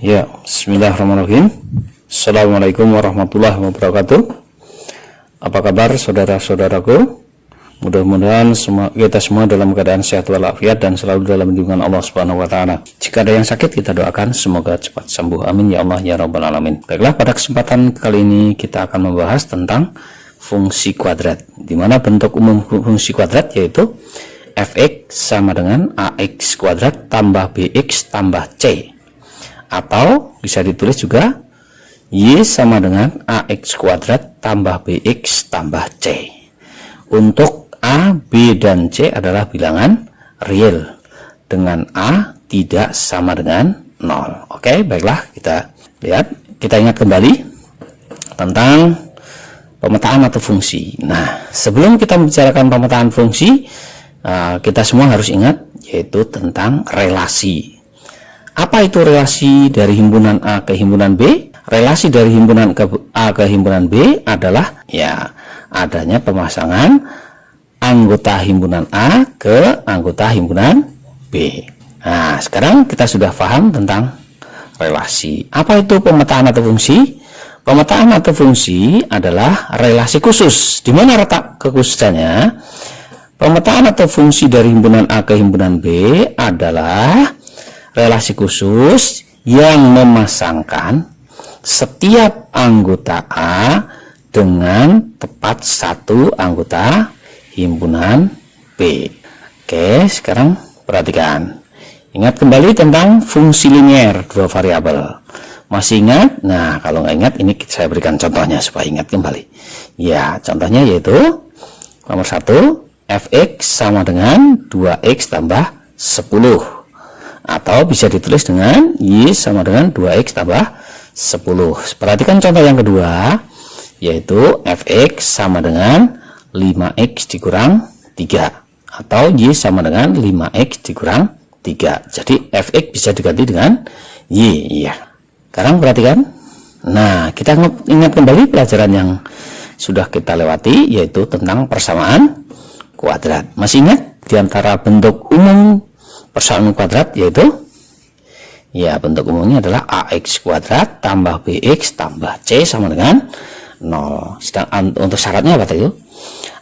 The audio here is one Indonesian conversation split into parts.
Ya, bismillahirrahmanirrahim. Assalamualaikum warahmatullahi wabarakatuh. Apa kabar saudara-saudaraku? Mudah-mudahan kita semua dalam keadaan sehat walafiat dan selalu dalam lindungan Allah Subhanahu wa taala. Jika ada yang sakit, kita doakan semoga cepat sembuh. Amin ya Allah ya rabbal alamin. Baiklah, pada kesempatan kali ini kita akan membahas tentang fungsi kuadrat, di mana bentuk umum fungsi kuadrat yaitu fx sama dengan ax kuadrat tambah bx tambah c, atau bisa ditulis juga y sama dengan ax kuadrat tambah bx tambah c. Untuk a, b, dan c adalah bilangan real dengan a tidak sama dengan 0. Oke, baiklah, kita lihat, kita ingat kembali tentang pemetaan atau fungsi. Nah, sebelum kita membicarakan pemetaan fungsi, kita semua harus ingat yaitu tentang relasi. Apa itu relasi dari himpunan A ke himpunan B? Relasi dari himpunan A ke himpunan B adalah ya adanya pemasangan anggota himpunan A ke anggota himpunan B. Nah, sekarang kita sudah paham tentang relasi. Apa itu pemetaan atau fungsi? Pemetaan atau fungsi adalah relasi khusus. Di mana letak kekhususannya? Pemetaan atau fungsi dari himpunan A ke himpunan B adalah relasi khusus yang memasangkan setiap anggota A dengan tepat satu anggota himpunan B. Oke, sekarang perhatikan. Ingat kembali tentang fungsi linier dua variabel. Masih ingat? Nah, kalau nggak ingat, ini saya berikan contohnya supaya ingat kembali. Ya, contohnya yaitu nomor 1, fx sama dengan 2x tambah 10, atau bisa ditulis dengan y sama dengan 2x tambah 10. Perhatikan contoh yang kedua, yaitu fx sama dengan 5x dikurang 3, atau y sama dengan 5x dikurang 3. Jadi fx bisa diganti dengan y. Ya. Sekarang perhatikan. Nah, kita ingat kembali pelajaran yang sudah kita lewati, yaitu tentang persamaan kuadrat. Masih ingat di antara bentuk umum persamaan kuadrat yaitu ya bentuk umumnya adalah ax kuadrat tambah bx tambah c sama dengan 0. Sedangkan untuk syaratnya apa tadi?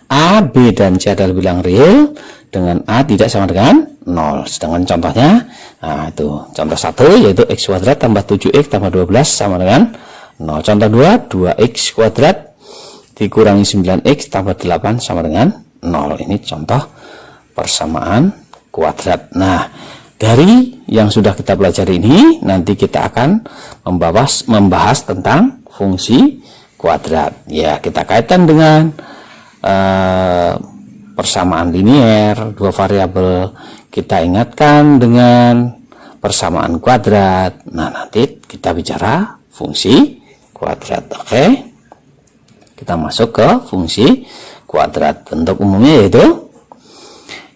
A, b, dan c adalah bilang real dengan a tidak sama dengan 0. Sedangkan contohnya, nah itu contoh 1 yaitu x kuadrat tambah 7x tambah 12 sama dengan 0. Contoh 2, 2x kuadrat dikurangi 9x tambah 8 sama dengan 0. Ini contoh persamaan kuadrat. Nah, dari yang sudah kita pelajari ini, nanti kita akan membahas tentang fungsi kuadrat. Ya, kita kaitkan dengan persamaan linier dua variabel. Kita ingatkan dengan persamaan kuadrat. Nah, nanti kita bicara fungsi kuadrat. Oke, kita masuk ke fungsi kuadrat. Bentuk umumnya yaitu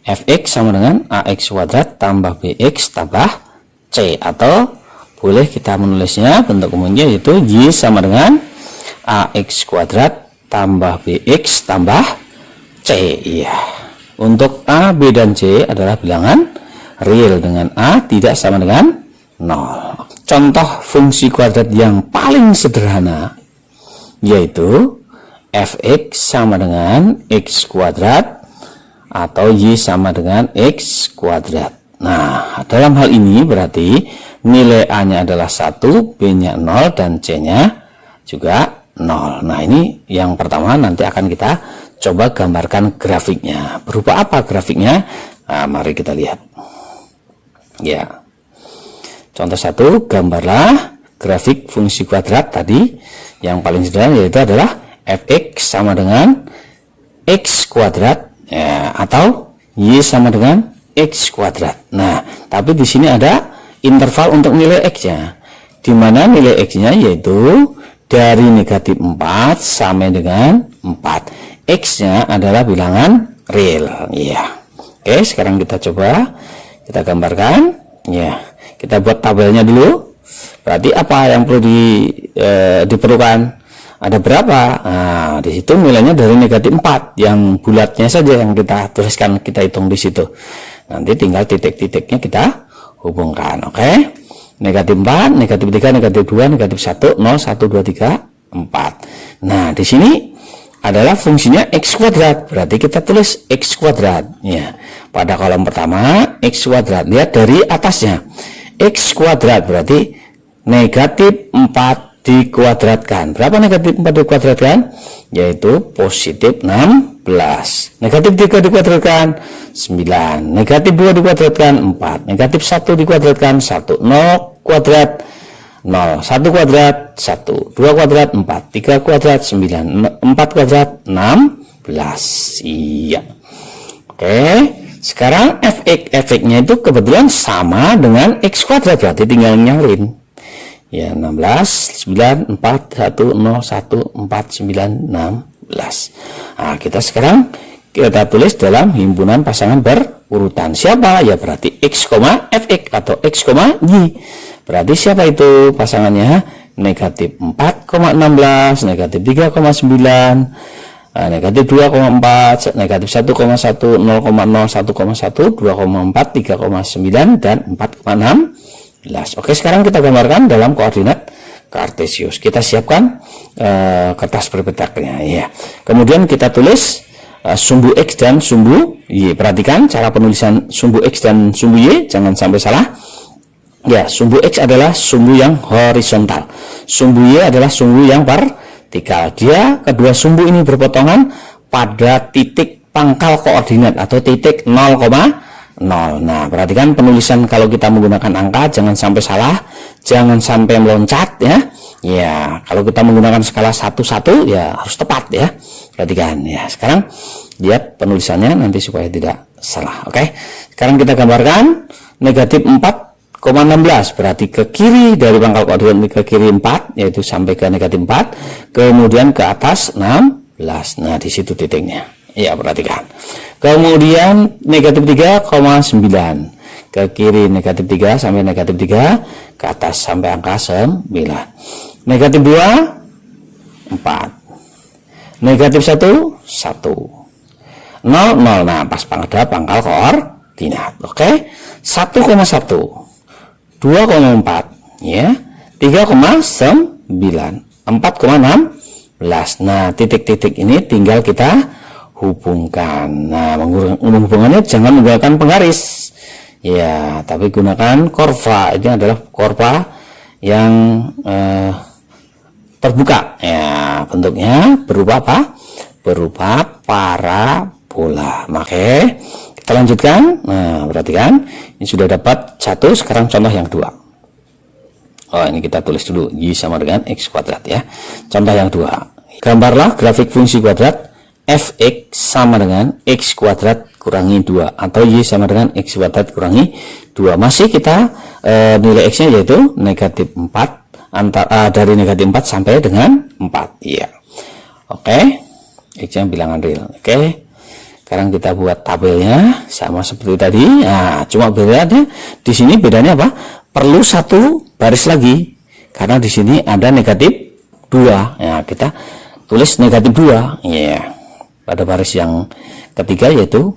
fx sama dengan ax kuadrat tambah bx tambah c, atau boleh kita menulisnya bentuk umumnya yaitu y sama dengan ax kuadrat tambah bx tambah c. Iya. Untuk a, b, dan c adalah bilangan real dengan a tidak sama dengan 0. Contoh fungsi kuadrat yang paling sederhana yaitu fx sama dengan x kuadrat atau y sama dengan x kuadrat. Nah, dalam hal ini berarti nilai a-nya adalah 1, b-nya 0, dan c-nya juga 0. Nah, ini yang pertama, nanti akan kita coba gambarkan grafiknya. Berupa apa grafiknya? Nah, mari kita lihat. Ya. Contoh 1, gambarlah grafik fungsi kuadrat tadi yang paling sederhana, yaitu adalah fx sama dengan x kuadrat ya, atau y sama dengan x kuadrat. Nah, tapi di sini ada interval untuk nilai x-nya, di mana nilai x-nya yaitu dari negatif 4 sampai dengan 4. X-nya adalah bilangan real. Ya. Oke, sekarang kita coba kita gambarkan. Ya, kita buat tabelnya dulu. Berarti apa yang perlu diperlukan? Ada berapa? Nah, di situ nilainya dari negatif 4, yang bulatnya saja yang kita tuliskan, kita hitung di situ. Nanti tinggal titik-titiknya kita hubungkan. Oke. negatif 4, negatif 3, negatif 2, negatif 1, 0, 1, 2, 3, 4. Nah, di sini adalah fungsinya X kuadrat, berarti kita tulis X kuadrat ya. Pada kolom pertama X kuadrat, lihat dari atasnya X kuadrat berarti negatif 4 dikuadratkan. Berapa negatif 4 dikuadratkan? Yaitu positif 16. Negatif 3 dikuadratkan 9. Negatif 2 dikuadratkan 4. Negatif 1 dikuadratkan 1. 0 kuadrat 0. 1 kuadrat 1. 2 kuadrat 4. 3 kuadrat 9. 4 kuadrat 16. Iya. Oke. Sekarang efeknya itu kebetulan sama dengan X kuadrat, berarti tinggal nyalin. Ya, 16, 9, 4, 1, 0, 1, 4, 9, 16. Nah, kita sekarang kita tulis dalam himpunan pasangan berurutan. Siapa? Ya berarti X, Fx atau X, Y. Berarti siapa itu pasangannya? Negatif 4,16, negatif 3,9, negatif 2,4, negatif 1,1, 0,0, 1,1, 2,4, 3,9, dan 4,6. Oke, sekarang kita gambarkan dalam koordinat kartesius. Kita siapkan kertas berpetaknya ya. Kemudian kita tulis sumbu X dan sumbu Y. Perhatikan cara penulisan sumbu X dan sumbu Y, jangan sampai salah. Ya, sumbu X adalah sumbu yang horizontal. Sumbu Y adalah sumbu yang vertikal. Dia kedua sumbu ini berpotongan pada titik pangkal koordinat atau titik 0,0. Nah, perhatikan penulisan kalau kita menggunakan angka jangan sampai salah, jangan sampai meloncat ya. Ya, kalau kita menggunakan skala 1-1 ya harus tepat ya. Perhatikan ya. Sekarang lihat penulisannya nanti supaya tidak salah. Oke. Sekarang kita gambarkan negatif 4,16 berarti ke kiri dari pangkal koordinat ke kiri 4 yaitu sampai ke negatif 4, kemudian ke atas 16. Nah, di situ titiknya. Ya, perhatikan. Kemudian negatif 3,9 ke kiri negatif 3 sampai negatif 3, ke atas sampai angka 9. Negatif 2 4. Negatif 1 1. 0 0. Nah, pas pada pangkal koordinat. Oke. 1,1 2,4 ya. 3,9 4,16. Nah, titik-titik ini tinggal kita hubungkan. Nah, menghubungannya jangan menggunakan penggaris ya, tapi gunakan kurva. Ini adalah kurva yang terbuka ya, bentuknya berupa apa? Berupa parabola. Oke, kita lanjutkan. Nah, perhatikan ini sudah dapat 1. Sekarang contoh yang 2. Oh, ini kita tulis dulu Y sama dengan X kuadrat ya. Contoh yang 2, gambarlah grafik fungsi kuadrat Fx sama dengan X kuadrat kurangi 2 atau Y sama dengan X kuadrat kurangi 2. Masih kita nilai X nya yaitu negatif 4 dari negatif 4 sampai dengan 4 ya. Oke, X nya bilangan real. Oke, sekarang kita buat tabelnya sama seperti tadi. Nah, cuma bedanya di sini, bedanya apa? Perlu satu baris lagi karena di sini ada negatif 2 ya, kita tulis negatif 2 ya. Pada baris yang ketiga yaitu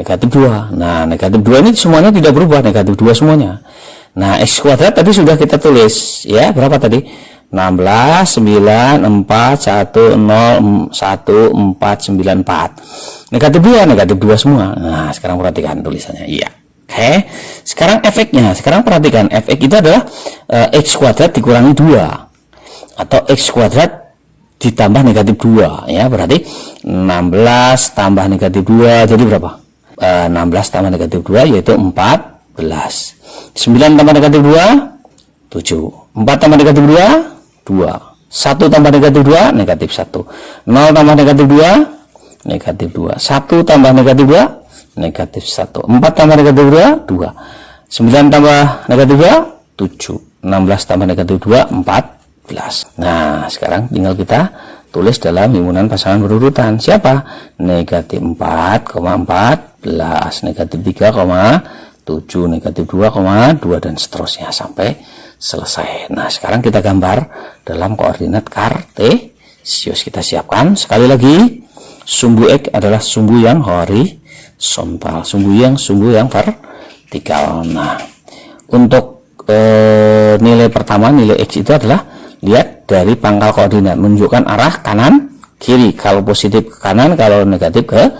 negatif 2. Nah, negatif 2 ini semuanya tidak berubah, negatif 2 semuanya. Nah, X kuadrat tadi sudah kita tulis ya, berapa tadi? 16, 9, 4, 1, 0, 1, 4, 9, 4. Negatif 2 semua. Nah, sekarang perhatikan tulisannya. Iya. Oke. Sekarang efeknya. Sekarang perhatikan, efek itu adalah X kuadrat dikurangi 2 atau X kuadrat ditambah negatif 2 ya, berarti 16 tambah negatif 2 jadi berapa? 16 tambah negatif 2 yaitu 14. 9 tambah negatif 2 7. 4 tambah negatif 2 2. 1 tambah negatif 2 negatif 1. 0 tambah negatif 2 negatif 2. 1 tambah negatif 2 negatif 1. 4 tambah negatif 2 2. 9 tambah negatif 2 7. 16 tambah negatif 2 4. Nah, sekarang tinggal kita tulis dalam himpunan pasangan berurutan. Siapa? Negatif 4,14, negatif 3,7, negatif 2,2 dan seterusnya sampai selesai. Nah, sekarang kita gambar dalam koordinat kartesius. Kita siapkan sekali lagi. Sumbu X adalah sumbu yang horizontal, sumbu yang vertikal. Nah, untuk nilai pertama, nilai X itu adalah lihat dari pangkal koordinat, menunjukkan arah kanan kiri. Kalau positif ke kanan, kalau negatif ke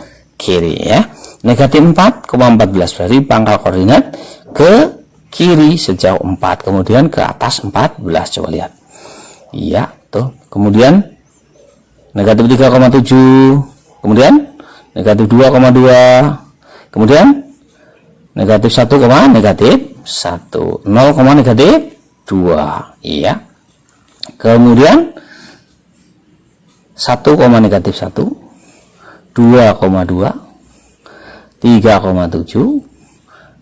kiri ya. Negatif 4,14 berarti pangkal koordinat ke kiri sejauh 4, kemudian ke atas 14. Coba lihat. Iya, tuh. Kemudian negatif 3,7, kemudian negatif 2,2, kemudian negatif 1, negatif 1, 0, negatif 2. Iya. Kemudian 1, negatif 1, 2,2, 3,7,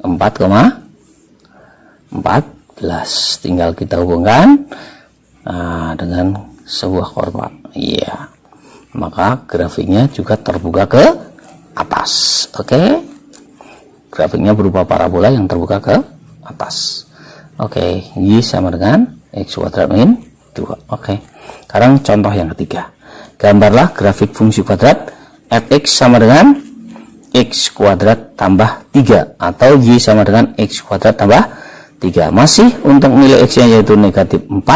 4,14. Tinggal kita hubungkan dengan sebuah korba. Iya. Maka grafiknya juga terbuka ke atas. Oke. Grafiknya berupa parabola yang terbuka ke atas. Oke. Y sama dengan X kuadrat min 2. Oke. Sekarang contoh yang ketiga. Gambarlah grafik fungsi kuadrat fx sama dengan x kuadrat tambah 3 atau y sama dengan x kuadrat tambah 3. Masih untuk nilai x-nya yaitu negatif 4.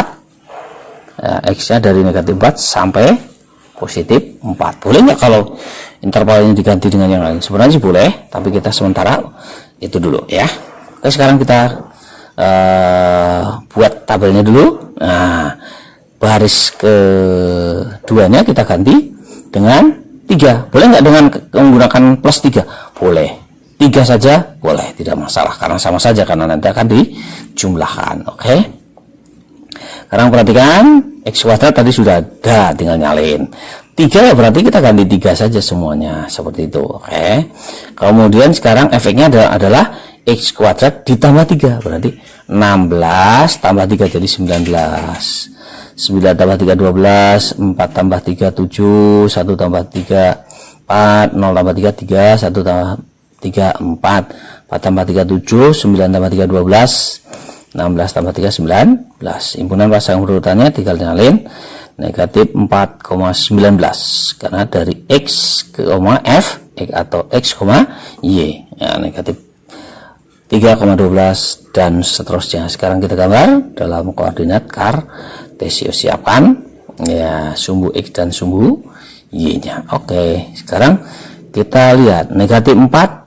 X-nya dari negatif 4 sampai positif 4. Boleh nggak kalau interval ini diganti dengan yang lain? Sebenarnya sih boleh, tapi kita sementara itu dulu ya. Oke, sekarang kita buat tabelnya dulu. Nah, baris keduanya kita ganti dengan 3. Boleh nggak dengan menggunakan plus 3? Boleh. 3 saja boleh, tidak masalah karena sama saja, karena nanti akan dijumlahkan. Oke. Sekarang perhatikan, X kuadrat tadi sudah ada, tinggal nyalin. 3 ya berarti kita ganti 3 saja semuanya, seperti itu. Oke. Kemudian sekarang efeknya adalah X kuadrat ditambah 3, berarti 16 tambah 3 jadi 19. 9 tambah 3 12, 4 tambah 3 7, 1 tambah 3 4, 0 tambah 3 3, 1 tambah 3 4, 4 tambah 3 7, 9 tambah 3 12, 16 tambah 3 19. Himpunan pasang urutannya tinggal nyalin negatif 4,19 karena dari X ke F atau X, Y ya, negatif 3,12 dan seterusnya. Sekarang kita gambar dalam koordinat kartesius. Siapkan ya sumbu X dan sumbu Y nya. Oke, sekarang kita lihat negatif 4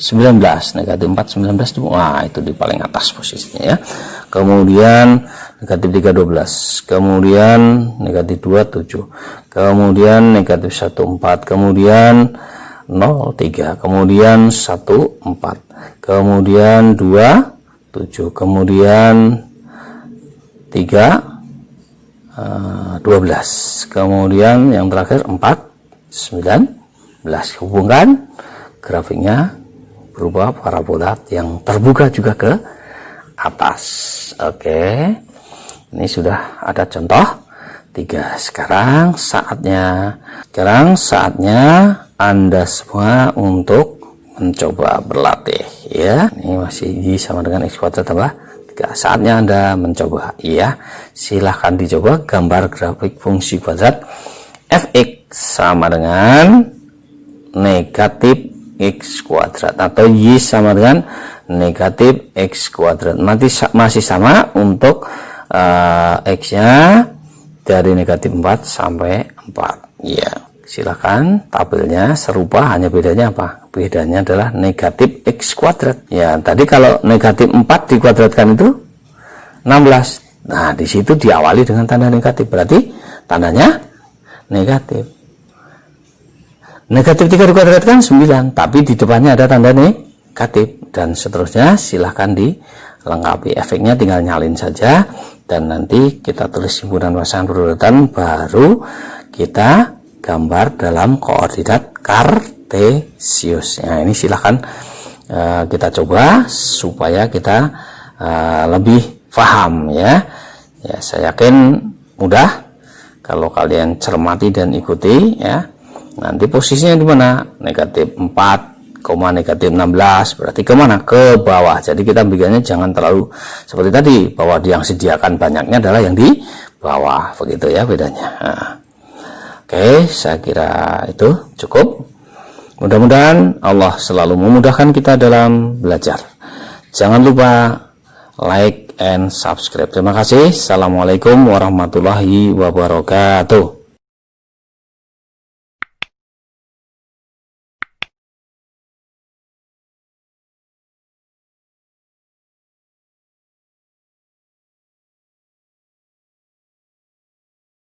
19, negatif 4 19 itu, wah itu di paling atas posisinya ya. Kemudian negatif 3 12, kemudian negatif 2 7, kemudian negatif 1 4, kemudian 0 3, kemudian 1 4, kemudian 2 7, kemudian 3 12, kemudian yang terakhir 4 19. Hubungkan grafiknya berupa parabola yang terbuka juga ke atas. Oke, ini sudah ada contoh 3. Sekarang saatnya Anda semua untuk mencoba berlatih ya. Ini masih Y sama dengan X kuadrat tambah 3. Saatnya Anda mencoba ya. Silahkan dicoba gambar grafik fungsi kuadrat fx sama dengan negatif X kuadrat atau Y sama dengan negatif X kuadrat. Nanti masih sama untuk X-nya dari negatif 4 sampai 4 ya. Silakan, tabelnya serupa, hanya bedanya apa? Bedanya adalah negatif X kuadrat ya. Tadi kalau negatif 4 dikuadratkan itu 16. Nah, di situ diawali dengan tanda negatif, berarti tandanya negatif. Negatif 3 dikuadratkan 9, tapi di depannya ada tanda negatif dan seterusnya. Silahkan dilengkapi, efeknya tinggal nyalin saja dan nanti kita tulis himpunan pasangan berurutan, baru kita gambar dalam koordinat kartesius. Nah, ini silahkan kita coba supaya kita lebih paham ya. Ya, saya yakin mudah kalau kalian cermati dan ikuti ya. Nanti posisinya di mana? Negatif 4, negatif 16, berarti kemana? Ke bawah. Jadi kita bikinnya jangan terlalu seperti tadi, bahwa yang sediakan banyaknya adalah yang di bawah, begitu ya bedanya. Nah, oke, saya kira itu cukup. Mudah-mudahan Allah selalu memudahkan kita dalam belajar. Jangan lupa like, and subscribe. Terima kasih. Assalamualaikum warahmatullahi wabarakatuh.